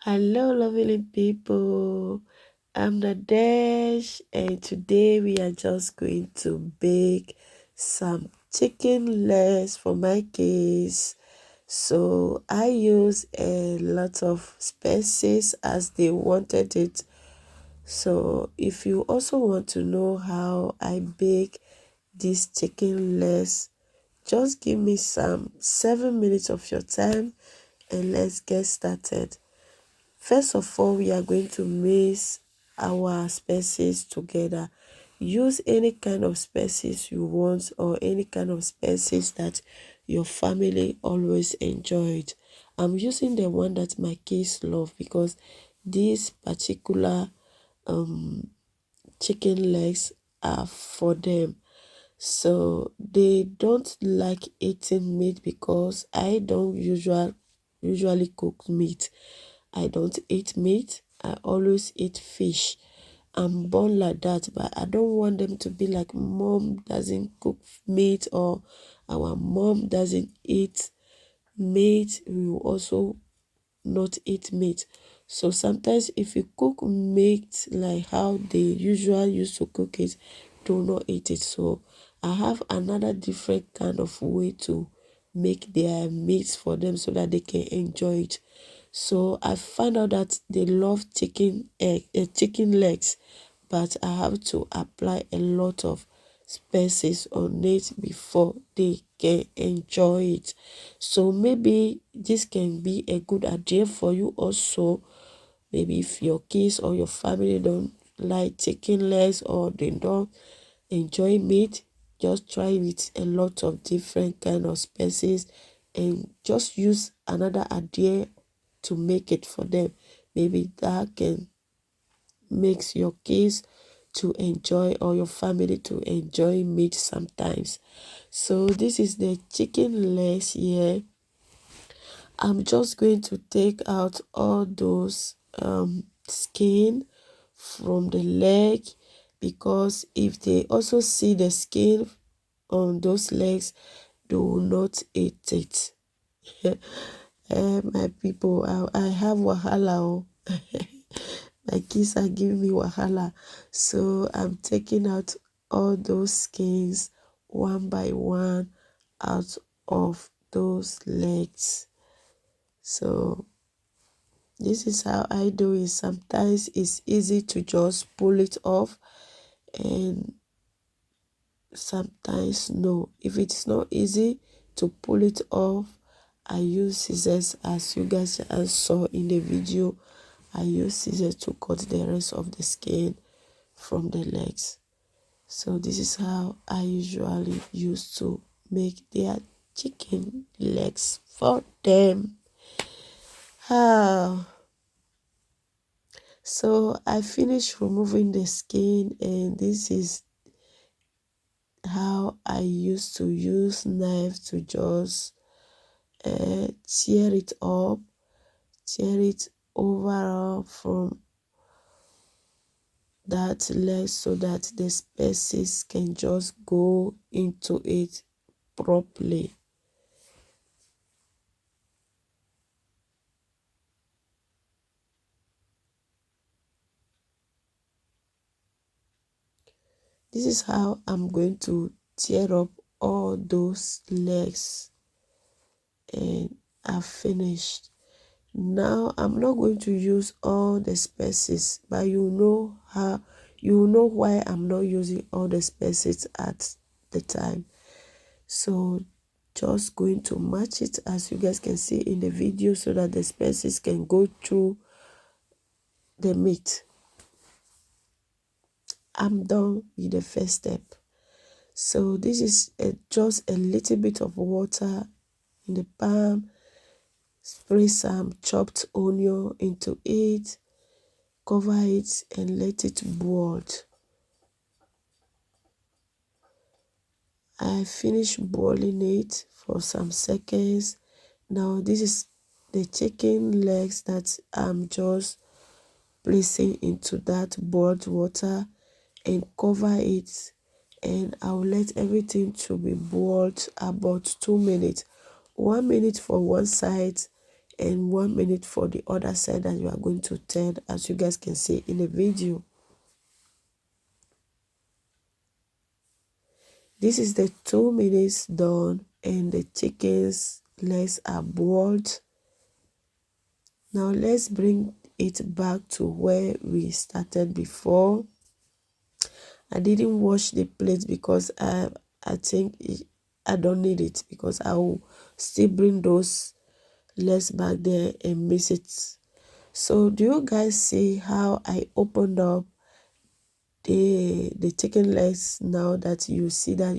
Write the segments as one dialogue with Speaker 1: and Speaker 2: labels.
Speaker 1: Hello, lovely people. I'm Nadesh, and today we are just going to bake some chicken legs for my kids. So I use a lot of spices as they wanted it. So if you also want to know how I bake these chicken legs, just give me some 7 minutes of your time and let's get started. First of all, we are going to mix our spices together. Use any kind of spices you want or any kind of spices that your family always enjoyed. I'm using the one that my kids love because these particular chicken legs are for them. So they don't like eating meat because I don't usually cook meat. I don't eat meat. I always eat fish. I'm born like that, but I don't want them to be like mom doesn't cook meat or our mom doesn't eat meat. We will also not eat meat. So sometimes if you cook meat like how they usually used to cook it, do not eat it. So I have another different kind of way to make their meat for them so that they can enjoy it. So I found out that they love chicken legs, but I have to apply a lot of spices on it before they can enjoy it. So maybe this can be a good idea for you also. Maybe if your kids or your family don't like chicken legs or they don't enjoy meat, just try with a lot of different kind of spices and just use another idea to make it for them. Maybe that can makes your kids to enjoy or your family to enjoy meat sometimes. So this is the chicken legs here. I'm just going to take out all those skin from the leg, because if they also see the skin on those legs, they will not eat it. My people, I have wahala. My kids are giving me wahala. So I'm taking out all those skins one by one out of those legs. So this is how I do it. Sometimes it's easy to just pull it off, and sometimes no. If it's not easy to pull it off, I use scissors. As you guys saw in the video, I use scissors to cut the rest of the skin from the legs. So this is how I usually used to make their chicken legs for them. So I finished removing the skin, and this is how I used to use knife to just tear it up, tear it overall from that leg so that the spices can just go into it properly. This is how I'm going to tear up all those legs, and I've finished. Now I'm not going to use all the spices, but you know why I'm not using all the spices at the time. So just going to match it as you guys can see in the video so that the spices can go through the meat. I'm done with the first step. So this is just a little bit of water in the pan. Spray some chopped onion into it, cover it and let it boil. I finished boiling it for some seconds. Now this is the chicken legs that I'm just placing into that boiled water and cover it, and I'll let everything to be boiled about 2 minutes. 1 minute for one side and 1 minute for the other side that you are going to turn, as you guys can see in the video. This is the 2 minutes done and the chicken's legs are boiled. Now let's bring it back to where we started before. I didn't wash the plate because I think I don't need it, because I will still bring those legs back there and mix it. So do you guys see how I opened up the chicken legs? Now that you see that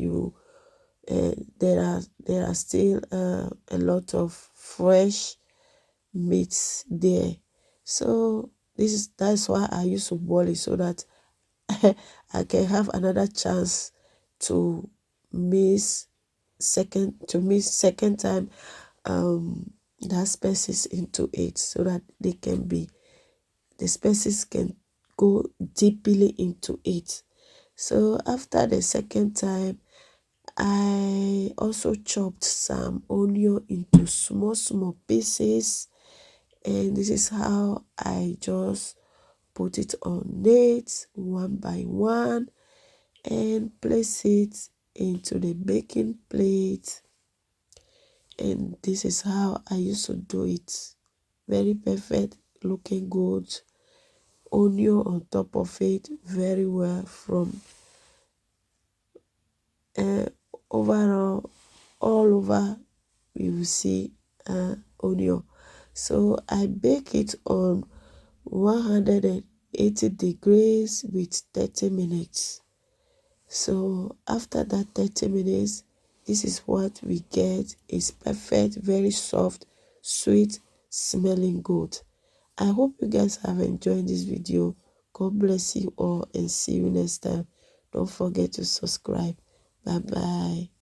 Speaker 1: there are still a lot of fresh meats there. So that's why I used to boil it, so that I can have another chance to miss second time that spices into it, so that the spices can go deeply into it. So after the second time, I also chopped some onion into small pieces, and this is how I just put it on it one by one and place it into the baking plate. And this is how I used to do it. Very perfect, looking good. Onion on top of it, very well from overall, all over you will see onion. So I bake it on 180 degrees with 30 minutes. So after that 30 minutes, this is what we get. It's perfect, very soft, sweet, smelling good. I hope you guys have enjoyed this video. God bless you all and see you next time. Don't forget to subscribe. Bye bye.